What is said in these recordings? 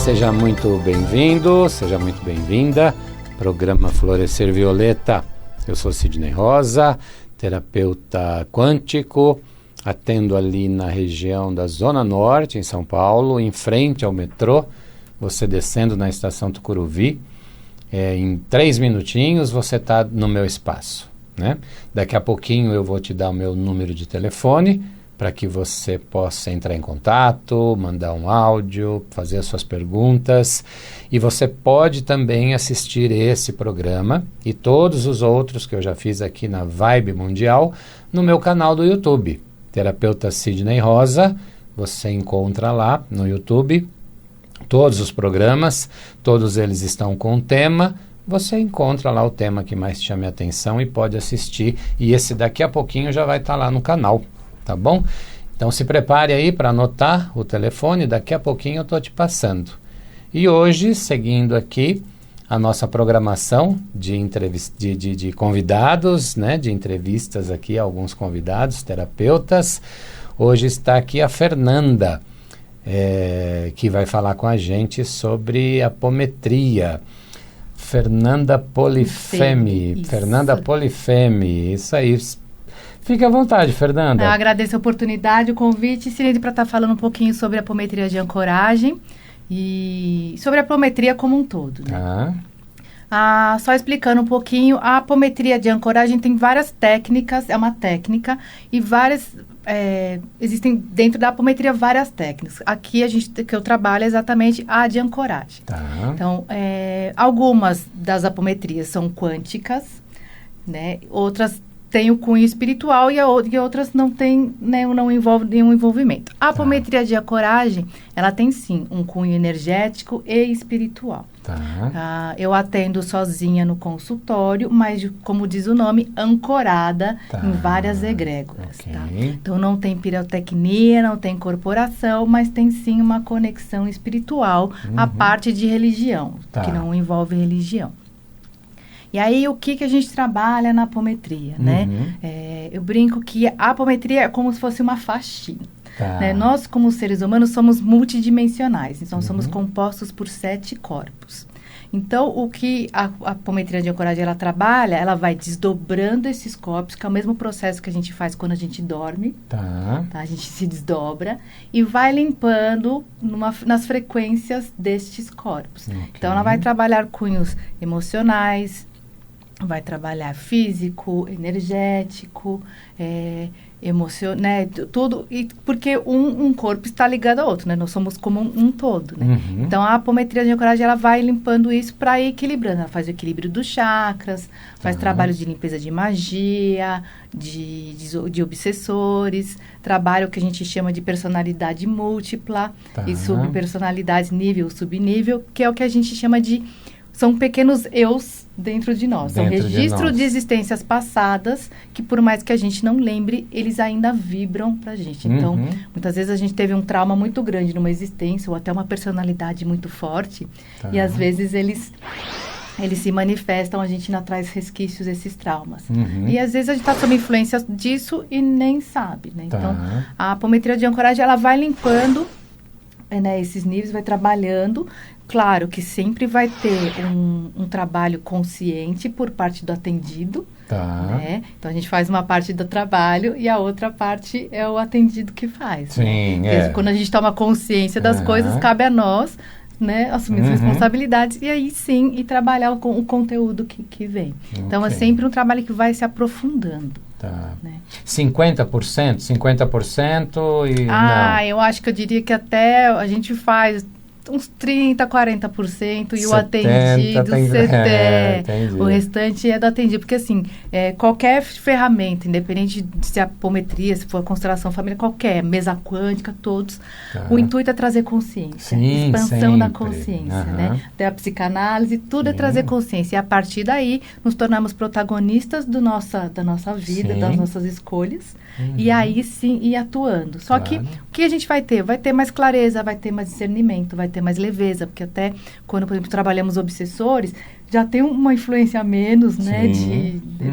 Seja muito bem-vindo, seja muito bem-vinda. Programa Florescer Violeta. Eu sou Sidney Rosa, terapeuta quântico. Atendo ali na região da Zona Norte, em São Paulo, em frente ao metrô. Você descendo na estação Tucuruvi. Em 3 minutinhos você está no meu espaço, né? Daqui a pouquinho eu vou te dar o meu número de telefone para que você possa entrar em contato, mandar um áudio, fazer as suas perguntas. E você pode também assistir esse programa e todos os outros que eu já fiz aqui na Vibe Mundial no meu canal do YouTube, Terapeuta Sidney Rosa. Você encontra lá no YouTube todos os programas, todos eles estão com um tema. Você encontra lá o tema que mais te chame a atenção e pode assistir. E esse daqui a pouquinho já vai estar lá no canal. Tá bom? Então se prepare aí para anotar o telefone, daqui a pouquinho eu estou te passando. E hoje, seguindo aqui a nossa programação de convidados, né, de entrevistas aqui, alguns convidados, terapeutas, hoje está aqui a Fernanda, que vai falar com a gente sobre apometria. Fernanda Polifemi. Fernanda Polifemi, isso aí. Fique à vontade, Fernanda. Eu agradeço a oportunidade, o convite, Cirene, para estar falando um pouquinho sobre a apometria de ancoragem e sobre a apometria como um todo, né? Só explicando um pouquinho, a apometria de ancoragem tem várias técnicas, é uma técnica, e existem dentro da apometria várias técnicas. Aqui que eu trabalho é exatamente a de ancoragem. Então, algumas das apometrias são quânticas, né? Outras tem o cunho espiritual e outras não tem, né, não envolve nenhum envolvimento. A apometria de ancoragem, ela tem sim um cunho energético e espiritual. Eu atendo sozinha no consultório, mas, como diz o nome, ancorada em várias egrégoras. Então, não tem pirotecnia, não tem corporação, mas tem sim uma conexão espiritual, a parte de religião, que não envolve religião. E aí, o que a gente trabalha na apometria, né? Eu brinco que a apometria é como se fosse uma faxina. Né? Nós, como seres humanos, somos multidimensionais. Então, somos compostos por 7 corpos. Então, o que a apometria de ancoragem, ela trabalha, ela vai desdobrando esses corpos, que é o mesmo processo que a gente faz quando a gente dorme. A gente se desdobra e vai limpando nas frequências destes corpos. Então, ela vai trabalhar cunhos emocionais, vai trabalhar físico, energético, emocional, né, tudo, porque um corpo está ligado ao outro, né, nós somos como um todo, né. Então, a apometria de ancoragem, ela vai limpando isso para ir equilibrando, ela faz o equilíbrio dos chakras, faz trabalho de limpeza de magia, de obsessores, trabalho que a gente chama de personalidade múltipla e subpersonalidades nível, subnível, que é o que a gente chama de, são pequenos eus dentro de nós. São registro de existências passadas que, por mais que a gente não lembre, eles ainda vibram pra gente. Então, muitas vezes a gente teve um trauma muito grande numa existência ou até uma personalidade muito forte e, às vezes, eles se manifestam, a gente ainda traz resquícios desses traumas. E, às vezes, a gente está sob influência disso e nem sabe, né? Então, a apometria de ancoragem, ela vai limpando, né, esses níveis, vai trabalhando. Claro que sempre vai ter um trabalho consciente por parte do atendido, né? Então, a gente faz uma parte do trabalho e a outra parte é o atendido que faz. Sim, né? Quando a gente toma consciência das coisas, cabe a nós, né, assumir as responsabilidades e aí sim, e trabalhar o conteúdo que vem. Então, é sempre um trabalho que vai se aprofundando. Né? 50%? 50% e não. Eu acho que eu diria que até a gente faz uns 30%, 40% e 70%, o atendido, 70%. O restante é do atendido. Porque, assim, qualquer ferramenta, independente de se é apometria, se for constelação familiar, qualquer, mesa quântica, todos, o intuito é trazer consciência. Expansão sempre da consciência, né? Até a psicanálise, tudo é trazer consciência. E, a partir daí, nos tornamos protagonistas da nossa vida, das nossas escolhas. E aí, sim, ir atuando. Só que, o que a gente vai ter? Vai ter mais clareza, vai ter mais discernimento, vai ter mais leveza, porque até quando, por exemplo, trabalhamos obsessores, já tem uma influência a menos, né,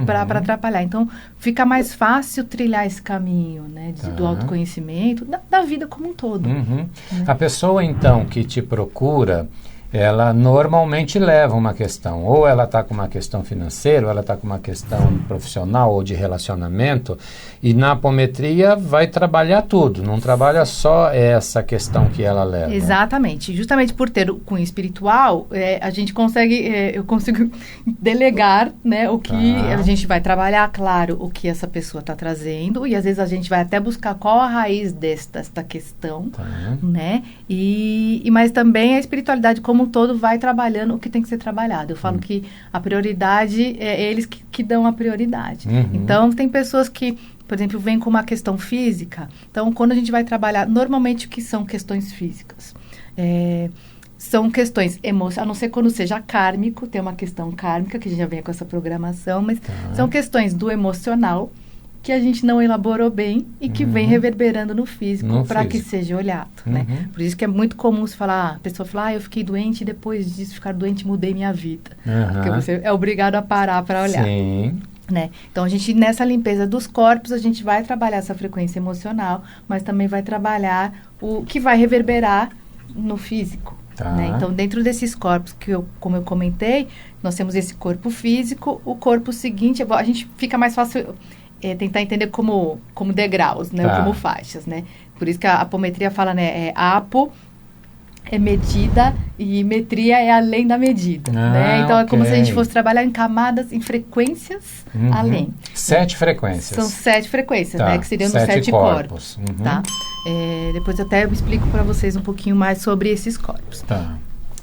para atrapalhar. Então, fica mais fácil trilhar esse caminho, né, do autoconhecimento, da vida como um todo. Né? A pessoa, então, que te procura, ela normalmente leva uma questão, ou ela está com uma questão financeira, ou ela está com uma questão profissional ou de relacionamento, e na apometria vai trabalhar tudo, não trabalha só essa questão que ela leva. Exatamente, justamente por ter o cunho espiritual, a gente consegue, eu consigo delegar, né, o que a gente vai trabalhar, claro, o que essa pessoa está trazendo, e às vezes a gente vai até buscar qual a raiz desta questão, né, mas também a espiritualidade como um todo vai trabalhando o que tem que ser trabalhado. Eu falo que a prioridade é eles que dão a prioridade. Então, tem pessoas que, por exemplo, vêm com uma questão física. Então, quando a gente vai trabalhar, normalmente o que são questões físicas? São questões emocionais, a não ser quando seja kármico, tem uma questão kármica, que a gente já vem com essa programação, mas são questões do emocional, que a gente não elaborou bem e que vem reverberando no físico para que seja olhado, né? Por isso que é muito comum se falar, a pessoa fala, eu fiquei doente e depois disso ficar doente mudei minha vida. Porque você é obrigado a parar para olhar. Sim. Né? Então, a gente, nessa limpeza dos corpos, a gente vai trabalhar essa frequência emocional, mas também vai trabalhar o que vai reverberar no físico. Né? Então, dentro desses corpos, como eu comentei, nós temos esse corpo físico, o corpo seguinte, a gente fica mais fácil... tentar entender como degraus, né? Ou como faixas, né? Por isso que a apometria fala, né? Apo é medida e metria é além da medida, né? Então, é como se a gente fosse trabalhar em camadas, em frequências além. 7 frequências. São 7 frequências, né? Que seriam dos 7 corpos. Tá? Depois eu até explico para vocês um pouquinho mais sobre esses corpos.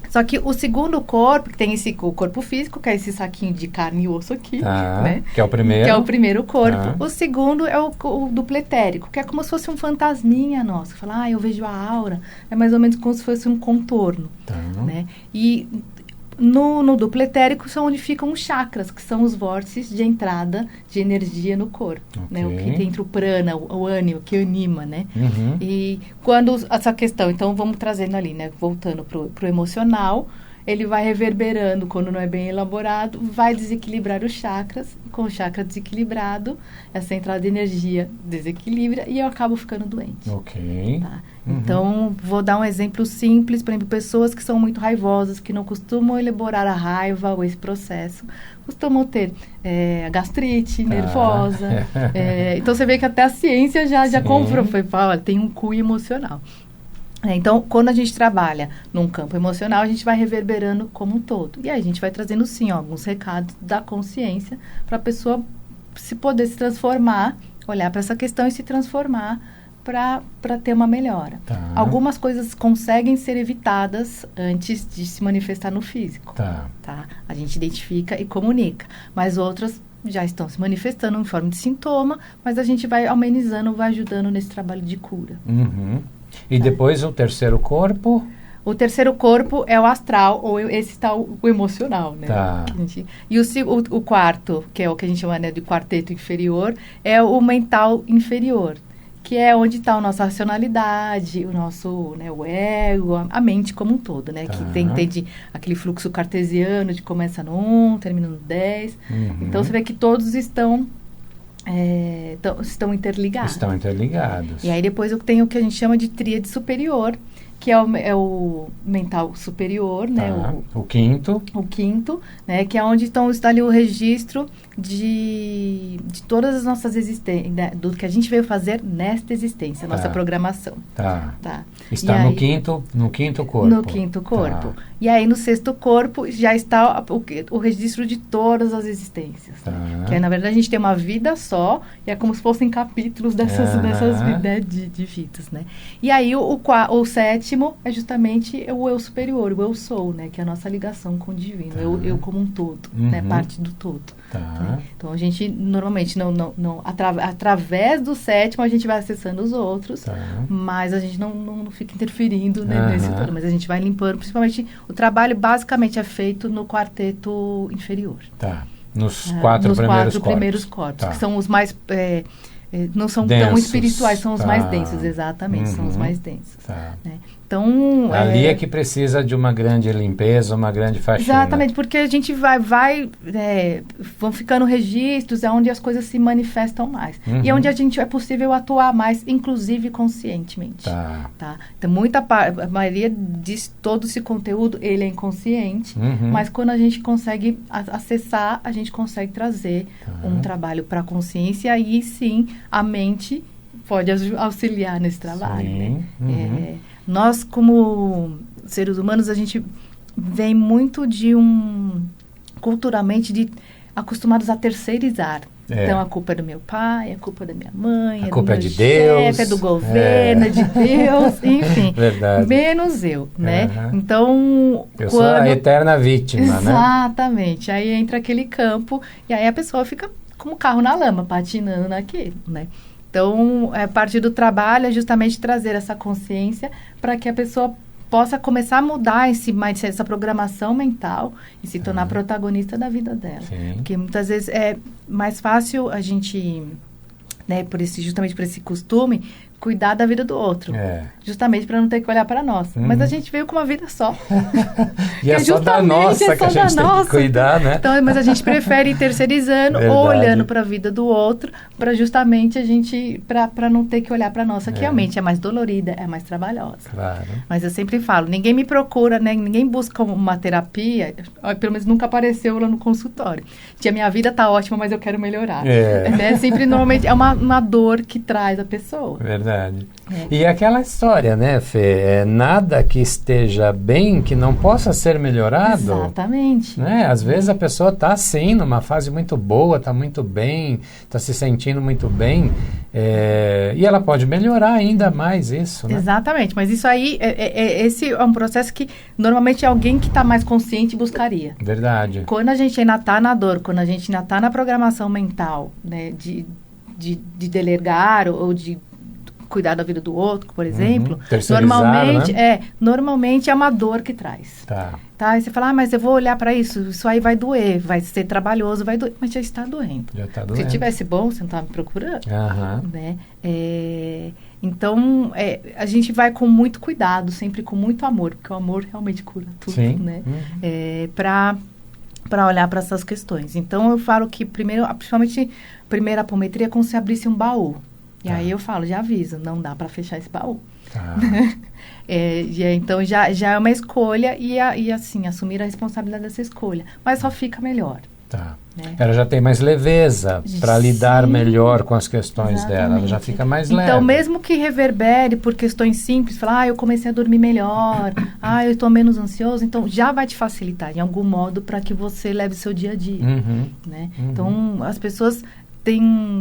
Só que o segundo corpo, que tem o corpo físico, que é esse saquinho de carne e osso aqui, né? Que é o primeiro. Que é o primeiro corpo. O segundo é o duplo etérico, que é como se fosse um fantasminha nosso. Fala, eu vejo a aura. É mais ou menos como se fosse um contorno, né? E no duplo etérico são onde ficam os chakras, que são os vórtices de entrada de energia no corpo, né? O que tem entre o prana, o ânimo, que anima, né? E quando essa questão, então vamos trazendo ali, né? Voltando pro emocional, ele vai reverberando, quando não é bem elaborado, vai desequilibrar os chakras, e com o chakra desequilibrado, essa entrada de energia desequilibra e eu acabo ficando doente. Tá? Então, vou dar um exemplo simples, por exemplo, pessoas que são muito raivosas, que não costumam elaborar a raiva ou esse processo, costumam ter gastrite, nervosa. Então, você vê que até a ciência já comprou, tem um cunho emocional. Então, quando a gente trabalha num campo emocional, a gente vai reverberando como um todo. E aí a gente vai trazendo, sim, alguns recados da consciência para a pessoa poder se transformar, olhar para essa questão e se transformar para ter uma melhora. Algumas coisas conseguem ser evitadas antes de se manifestar no físico. A gente identifica e comunica. Mas outras já estão se manifestando em forma de sintoma, mas a gente vai amenizando, vai ajudando nesse trabalho de cura. E depois o terceiro corpo? O terceiro corpo é o astral, ou esse está o emocional, né? E o quarto, que é o que a gente chama, né, de quarteto inferior, é o mental inferior, que é onde está a nossa racionalidade, o nosso, né, o ego, a mente como um todo, né? Que entende aquele fluxo cartesiano de começa no 1, termina no 10. Então, você vê que todos estão interligados. Estão interligados. E aí depois eu tenho o que a gente chama de tríade superior, que é o mental superior, né? O quinto. O quinto, né? Que é onde está ali o registro de todas as nossas existências, né? Do que a gente veio fazer nesta existência, nossa programação. Está no quinto corpo. No quinto corpo. E aí, no sexto corpo, já está o registro de todas as existências. Que é, na verdade, a gente tem uma vida só, e é como se fossem capítulos dessas vidas de vidas, né? E aí, o sétimo é justamente o eu superior, o eu sou, né? Que é a nossa ligação com o divino, eu como um todo, né? Parte do todo. Né? Então, a gente, normalmente, através do sétimo, a gente vai acessando os outros, mas a gente não fica interferindo, né, nesse todo, mas a gente vai limpando, principalmente, o trabalho basicamente é feito no quarteto inferior. Nos quatro primeiros corpos, que são os mais... não são densos, tão espirituais, são os mais densos, exatamente, são os mais densos. Né? Então, ali é que precisa de uma grande limpeza, uma grande faxina. Exatamente, porque a gente vão ficando registros, é onde as coisas se manifestam mais. E é onde é possível atuar mais, inclusive conscientemente. Tá? Então, a maioria de todo esse conteúdo, ele é inconsciente, mas quando a gente consegue acessar, a gente consegue trazer um trabalho para a consciência, e aí sim, a mente pode auxiliar nesse trabalho. Né? Nós, como seres humanos, a gente vem muito culturalmente, acostumados a terceirizar. Então, a culpa é do meu pai, a culpa é da minha mãe, a culpa é de chefe, Deus, é do governo, é de Deus, enfim. Verdade. Menos eu, né? Então, eu sou a eterna vítima, né? Exatamente. Aí entra aquele campo, e aí a pessoa fica como carro na lama, patinando naquilo, né? Então, a partir do trabalho é justamente trazer essa consciência para que a pessoa possa começar a mudar esse mindset, essa programação mental e se tornar protagonista da vida dela. Sim. Porque muitas vezes é mais fácil a gente, né, justamente por esse costume, cuidar da vida do outro. Justamente para não ter que olhar para a nossa. Mas a gente veio com uma vida só. E é só da nossa que a gente tem que cuidar, né? Então, mas a gente prefere ir terceirizando ou olhando para a vida do outro, para justamente para não ter que olhar para a nossa, que realmente é mais dolorida, é mais trabalhosa. Claro. Mas eu sempre falo, ninguém me procura, né? Ninguém busca uma terapia, pelo menos nunca apareceu lá no consultório. Minha vida tá ótima, mas eu quero melhorar. Né? Sempre, normalmente, é uma dor que traz a pessoa. Verdade. E aquela história, né, Fê? Nada que esteja bem que não possa ser melhorado. Exatamente. Né? Às vezes a pessoa está assim, numa fase muito boa, está muito bem, está se sentindo muito bem, e ela pode melhorar ainda mais isso, né? Exatamente, mas isso aí, esse é um processo que normalmente alguém que está mais consciente buscaria. Verdade. Quando a gente ainda está na dor, quando a gente ainda está na programação mental, né, de delegar ou de cuidar da vida do outro, por exemplo, normalmente é uma dor que traz. Tá? E você fala, mas eu vou olhar para isso aí vai doer, vai ser trabalhoso, vai doer, mas já está doendo. Se tivesse bom, você não estava me procurando. Né? Então, a gente vai com muito cuidado, sempre com muito amor, porque o amor realmente cura tudo, né? Para olhar para essas questões. Então, eu falo que principalmente, a apometria é como se abrisse um baú. E aí eu falo, já aviso, não dá para fechar esse baú. Então já é uma escolha e assim, assumir a responsabilidade dessa escolha. Mas só fica melhor. Né? Ela já tem mais leveza para lidar melhor com as questões dela. Ela já fica mais leve. Então, mesmo que reverbere por questões simples, falar, eu comecei a dormir melhor, eu estou menos ansioso, então já vai te facilitar de algum modo para que você leve o seu dia a dia. Né? Então, as pessoas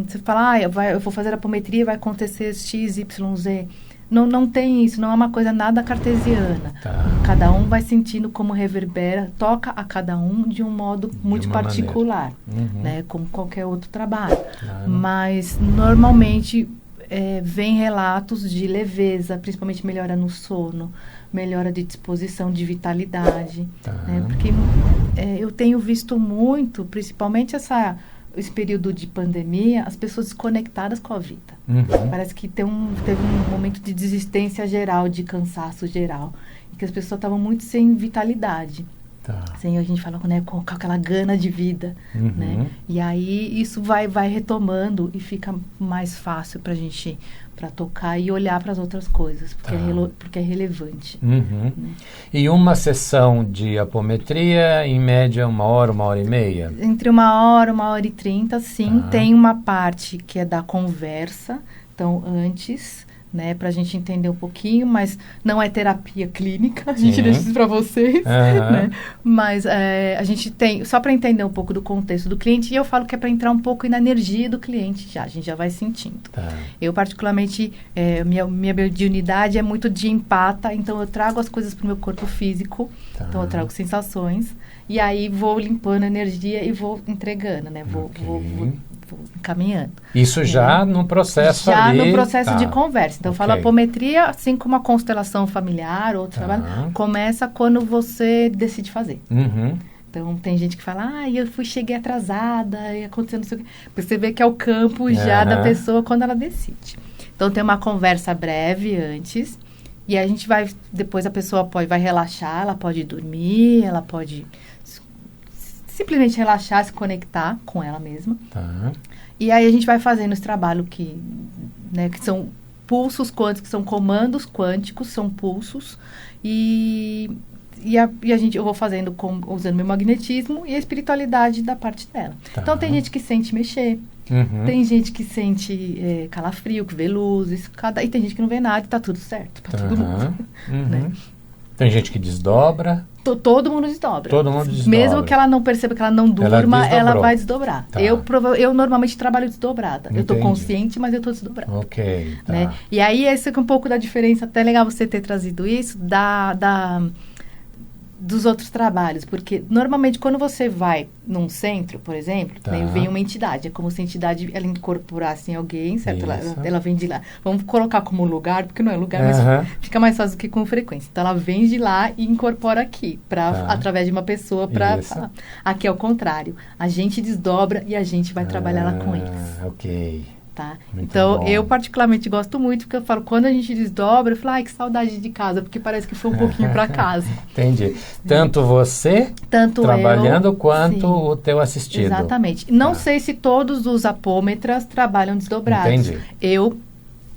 você fala, eu vou fazer a apometria, vai acontecer X, Y, Z. Não tem isso, não é uma coisa nada cartesiana. Cada um vai sentindo como reverbera, toca a cada um de um modo muito particular, né, como qualquer outro trabalho. Mas, normalmente, vem relatos de leveza, principalmente melhora no sono, melhora de disposição, de vitalidade. Né, porque eu tenho visto muito, principalmente esse período de pandemia, as pessoas desconectadas com a vida. Parece que teve um momento de desistência geral, de cansaço geral, e que as pessoas estavam muito sem vitalidade. Sem a gente fala, né, com aquela gana de vida. Né? E aí isso vai retomando e fica mais fácil para a gente tocar e olhar para as outras coisas, porque é relevante. Né? E uma sessão de apometria, em média, 1 hora, 1h30? Entre 1h e 30, tem uma parte que é da conversa, então antes, né, para a gente entender um pouquinho, mas não é terapia clínica, a gente deixa isso para vocês, né? Mas a gente tem, só para entender um pouco do contexto do cliente, e eu falo que é para entrar um pouco na energia do cliente a gente já vai sentindo. Eu particularmente, minha mediunidade é muito de empata, então eu trago as coisas para o meu corpo físico, então eu trago sensações, e aí vou limpando a energia e vou entregando, né? Vou encaminhando. Isso já no processo ali? Já no processo de conversa. Então, eu falo apometria, assim como a constelação familiar, outro trabalho, começa quando você decide fazer. Então, tem gente que fala, eu cheguei atrasada, e aconteceu não sei o quê. Você vê que é o campo já da pessoa quando ela decide. Então, tem uma conversa breve antes, E a gente vai, depois a pessoa vai relaxar, ela pode dormir, ela pode simplesmente relaxar, se conectar com ela mesma. Tá. E aí a gente vai fazendo esse trabalho que são pulsos quânticos, que são comandos quânticos, são pulsos. Eu vou fazendo usando meu magnetismo e a espiritualidade da parte dela. Tá. Então, tem gente que sente mexer. Tem gente que sente calafrio, que vê luzes. E tem gente que não vê nada e tá tudo certo pra todo mundo. Né? Tem gente que desdobra. Todo mundo desdobra. Todo mundo desdobra. Mesmo que ela não perceba, que ela não durma, ela vai desdobrar. Tá. Eu normalmente trabalho desdobrada. Entendi. Eu tô consciente, mas eu tô desdobrada. Ok, tá. Né? E aí, esse é um pouco da diferença. Até legal você ter trazido isso dos outros trabalhos, porque normalmente quando você vai num centro, por exemplo, Tá. né, vem uma entidade, é como se a entidade ela incorporasse em alguém, certo? Ela vem de lá. Vamos colocar como lugar, porque não é lugar, mas fica mais fácil do que com frequência. Então ela vem de lá e incorpora aqui, através de uma pessoa para falar. Aqui é o contrário. A gente desdobra e a gente vai trabalhar lá com eles. Ok. Tá? Muito Então, bom. eu particularmente gosto muito, porque eu falo, quando a gente desdobra, eu falo, ai, que saudade de casa, porque parece que foi um pouquinho para casa. Entendi. Tanto você trabalhando quanto o teu assistido. Exatamente. Não sei se todos os apômetras trabalham desdobrados. Entendi. Eu,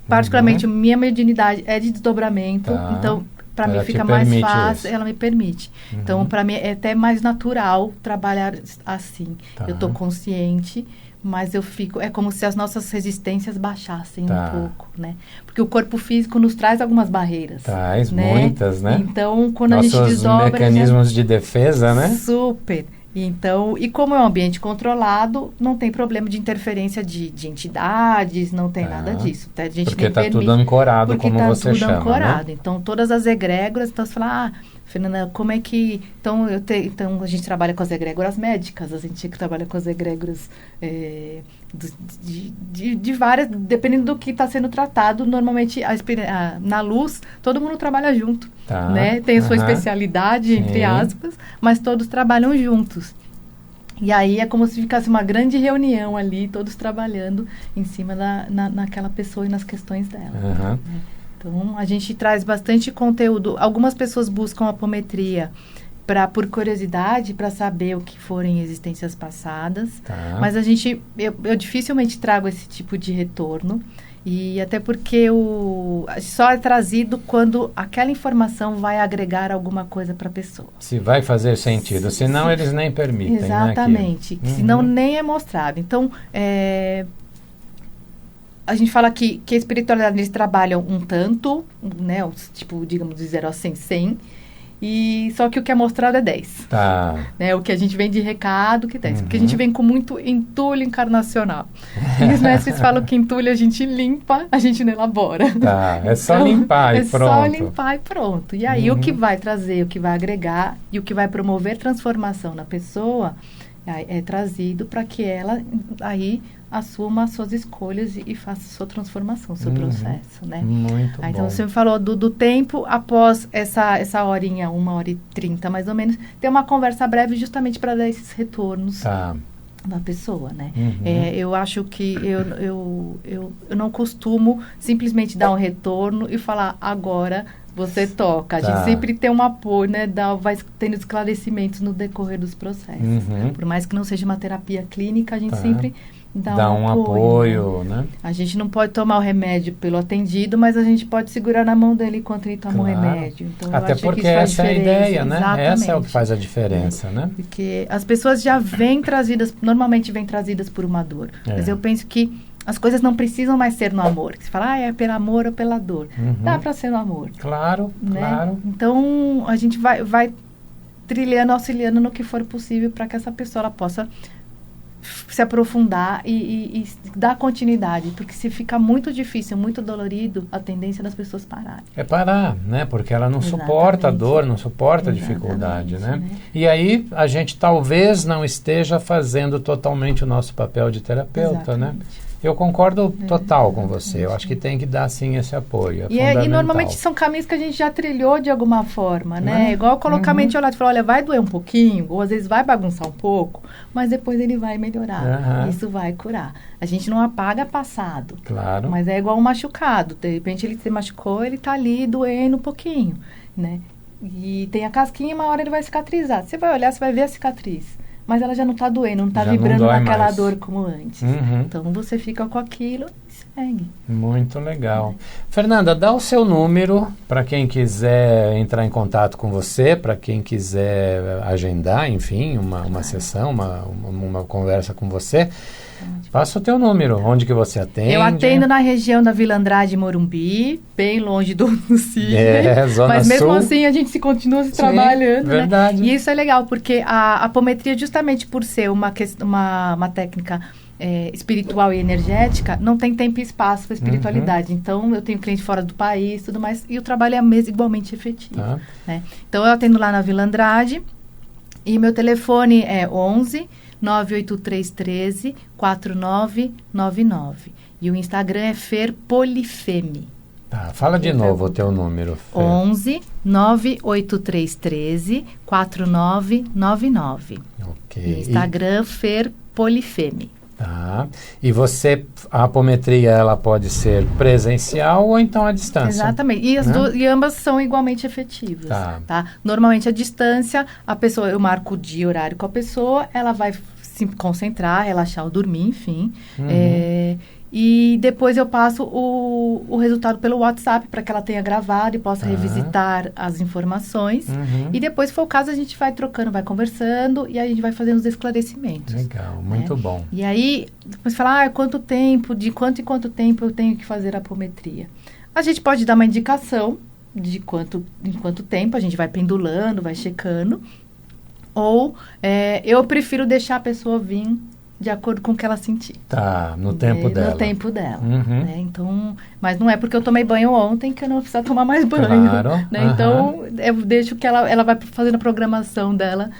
particularmente, minha mediunidade é de desdobramento, então para mim fica mais fácil, ela me permite. Então, para mim é até mais natural trabalhar assim. Eu estou consciente, mas eu fico... É como se as nossas resistências baixassem um pouco, né? Porque o corpo físico nos traz algumas barreiras. Traz, né? muitas, né? Então, quando a gente desdobra... Nossos mecanismos de defesa, né? Super. Então, e como é um ambiente controlado, não tem problema de interferência de entidades, não tem nada disso. A gente porque está tudo ancorado, como você chama, tudo ancorado. né? Então, todas as egrégoras, então você fala, Fernanda, como é que... Então, a gente trabalha com as egrégoras médicas, a gente trabalha com as egrégoras de várias... Dependendo do que está sendo tratado, normalmente, na luz, todo mundo trabalha junto, né? Tem a sua especialidade, entre aspas, mas todos trabalham juntos. E aí, é como se ficasse uma grande reunião ali, todos trabalhando em cima naquela pessoa e nas questões dela. Né? Então, a gente traz bastante conteúdo. Algumas pessoas buscam apometria por curiosidade, para saber o que forem existências passadas. Mas eu dificilmente trago esse tipo de retorno. E até porque só é trazido quando aquela informação vai agregar alguma coisa para a pessoa. Se vai fazer sentido, senão eles nem permitem. Exatamente, senão nem é mostrado. Então, a gente fala que a espiritualidade, eles trabalham um tanto, né, tipo, digamos, de 0 a 100, só que o que é mostrado é 10. Né, o que a gente vem de recado, que é 10. Porque a gente vem com muito entulho encarnacional. E os mestres falam que entulho a gente limpa, a gente não elabora. É só limpar e pronto. É só limpar e pronto. E aí o que vai trazer, o que vai agregar e o que vai promover transformação na pessoa é trazido para que ela aí assuma as suas escolhas e faça a sua transformação, o seu processo, né? Muito bom. Então, você me falou do tempo após essa horinha, 1h30 mais ou menos, ter uma conversa breve justamente para dar esses retornos da pessoa, né? Eu acho que eu não costumo simplesmente dar um retorno e falar, agora você toca. A gente sempre tem um apoio, né? Vai tendo esclarecimentos no decorrer dos processos. Por mais que não seja uma terapia clínica, a gente sempre dá um apoio, né? A gente não pode tomar o remédio pelo atendido, mas a gente pode segurar na mão dele enquanto ele toma o remédio. Então, até porque essa é a ideia, né? Exatamente. Essa é o que faz a diferença, né? Porque as pessoas já normalmente vêm trazidas por uma dor. Mas eu penso que as coisas não precisam mais ser no amor. Você fala, é pelo amor ou pela dor. Dá para ser no amor. Claro, né? Claro. Então, a gente vai trilhando, auxiliando no que for possível para que essa pessoa ela possa se aprofundar e dar continuidade. Porque se fica muito difícil, muito dolorido, a tendência das pessoas pararem. É parar, né? Porque ela não suporta a dor, não suporta a dificuldade, né? E aí, a gente talvez não esteja fazendo totalmente o nosso papel de terapeuta, né? Eu concordo total com você. Eu acho que tem que dar, sim, esse apoio. E normalmente são caminhos que a gente já trilhou de alguma forma, né? Igual colocar metiolate e falar, olha, vai doer um pouquinho, ou às vezes vai bagunçar um pouco, mas depois ele vai melhorar. Isso vai curar. A gente não apaga passado. Claro. Mas é igual um machucado. De repente ele se machucou, ele tá ali doendo um pouquinho, né? E tem a casquinha, uma hora ele vai cicatrizar. Você vai olhar, você vai ver a cicatriz. Mas ela já não está doendo, não está vibrando naquela dor como antes. Então, você fica com aquilo e segue. Muito legal. Fernanda, dá o seu número para quem quiser entrar em contato com você, para quem quiser agendar, enfim, uma sessão, uma conversa com você. Passa o teu número, onde que você atende? Eu atendo na região da Vila Andrade, Morumbi, bem longe do Sidney. Zona mas mesmo Sul. Assim a gente continua se trabalhando, verdade. Né? E isso é legal, porque a apometria, justamente por ser uma técnica espiritual e energética, não tem tempo e espaço para espiritualidade. Então, eu tenho cliente fora do país, tudo mais, e o trabalho é igualmente efetivo. Né? Então, eu atendo lá na Vila Andrade, e meu telefone é 11 98313 4999. E o Instagram é Fer Polifeme. Tá, fala de novo o teu número, Fer. 11 98313 4999. Ok. Instagram Fer Polifeme. Tá. E a apometria, ela pode ser presencial ou então à distância? Exatamente. E ambas são igualmente efetivas. Tá? Normalmente, à distância, eu marco o dia e horário com a pessoa, ela vai se concentrar, relaxar ou dormir, enfim. E depois eu passo o resultado pelo WhatsApp para que ela tenha gravado e possa revisitar as informações. E depois, se for o caso, a gente vai trocando, vai conversando e aí a gente vai fazendo os esclarecimentos. Legal, muito bom. E aí, depois fala, quanto tempo, de quanto em quanto tempo eu tenho que fazer a apometria? A gente pode dar uma indicação de em quanto tempo, a gente vai pendulando, vai checando. Ou eu prefiro deixar a pessoa vir de acordo com o que ela sentir. Tá, no tempo dela. No tempo dela. Né? Então, mas não é porque eu tomei banho ontem que eu não preciso tomar mais banho. Claro. Né? Então, eu deixo que ela vai fazendo a programação dela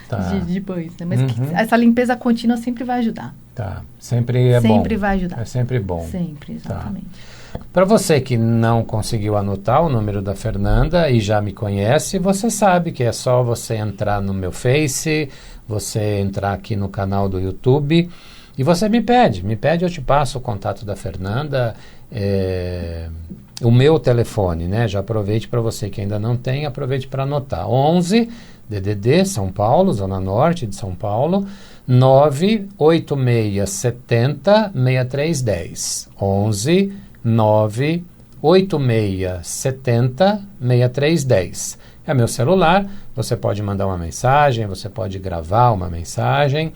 de banho. Né? Mas essa limpeza contínua sempre vai ajudar. Tá, sempre é bom. Sempre vai ajudar. É sempre bom. Sempre, exatamente. Para você que não conseguiu anotar o número da Fernanda e já me conhece, você sabe que é só você entrar no meu Face, você entrar aqui no canal do YouTube e você me pede, eu te passo o contato da Fernanda, o meu telefone, né? Já aproveite para você que ainda não tem, aproveite para anotar. 11 DDD, São Paulo, Zona Norte de São Paulo, 98670 6310. 11 98670 6310. É meu celular, você pode mandar uma mensagem, você pode gravar uma mensagem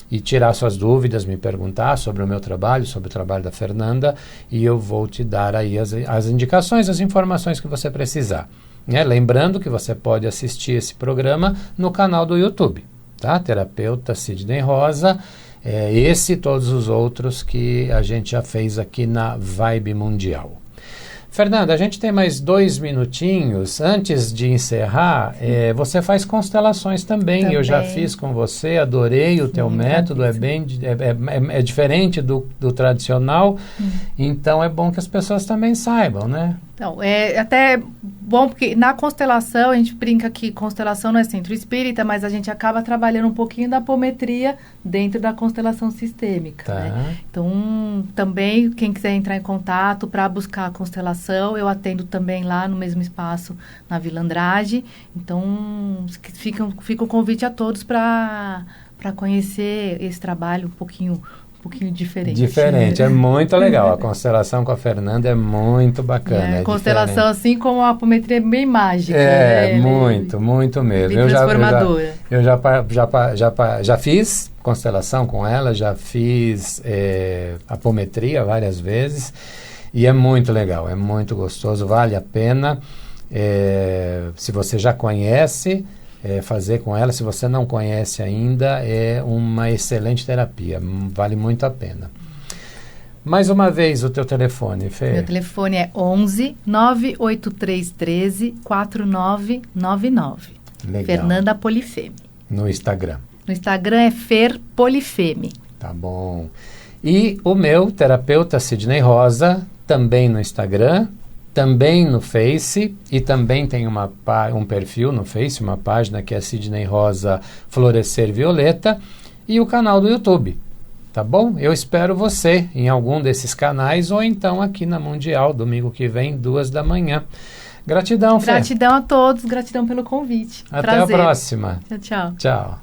e tirar suas dúvidas, me perguntar sobre o meu trabalho, sobre o trabalho da Fernanda, e eu vou te dar aí as indicações, as informações que você precisar. Né? Lembrando que você pode assistir esse programa no canal do YouTube, tá? Terapeuta Sidney Rosa. Esse e todos os outros que a gente já fez aqui na Vibe Mundial. Fernanda, a gente tem mais 2 minutinhos. Antes de encerrar, você faz constelações também. Eu já fiz com você, adorei o teu método, é diferente do tradicional, então é bom que as pessoas também saibam, né? Então, é até bom porque na constelação, a gente brinca que constelação não é centro espírita, mas a gente acaba trabalhando um pouquinho da apometria dentro da constelação sistêmica. Né? Então, também, quem quiser entrar em contato para buscar a constelação, eu atendo também lá no mesmo espaço, na Vila Andrade. Então, fica o convite a todos para conhecer esse trabalho um pouquinho diferente. Diferente, é muito legal. A constelação com a Fernanda é muito bacana. Constelação, diferente. Assim como a apometria é bem mágica. Muito mesmo. Bem transformadora. Eu já fiz constelação com ela, já fiz apometria várias vezes e é muito legal, é muito gostoso, vale a pena. Se você já conhece, fazer com ela, se você não conhece ainda, é uma excelente terapia, vale muito a pena. Mais uma vez o teu telefone, Fê. Meu telefone é 11 98313 4999. Legal. Fernanda Polifeme. No Instagram. No Instagram é Fer Polifeme. Tá bom. E o meu, terapeuta Sidney Rosa, também no Instagram, também no Face, e também tem um perfil no Face, uma página que é Sidney Rosa Florescer Violeta, e o canal do YouTube, tá bom? Eu espero você em algum desses canais, ou então aqui na Mundial, domingo que vem, 2h. Gratidão, Fê. Gratidão a todos, gratidão pelo convite. Até Prazer. a próxima. Tchau, tchau. Tchau.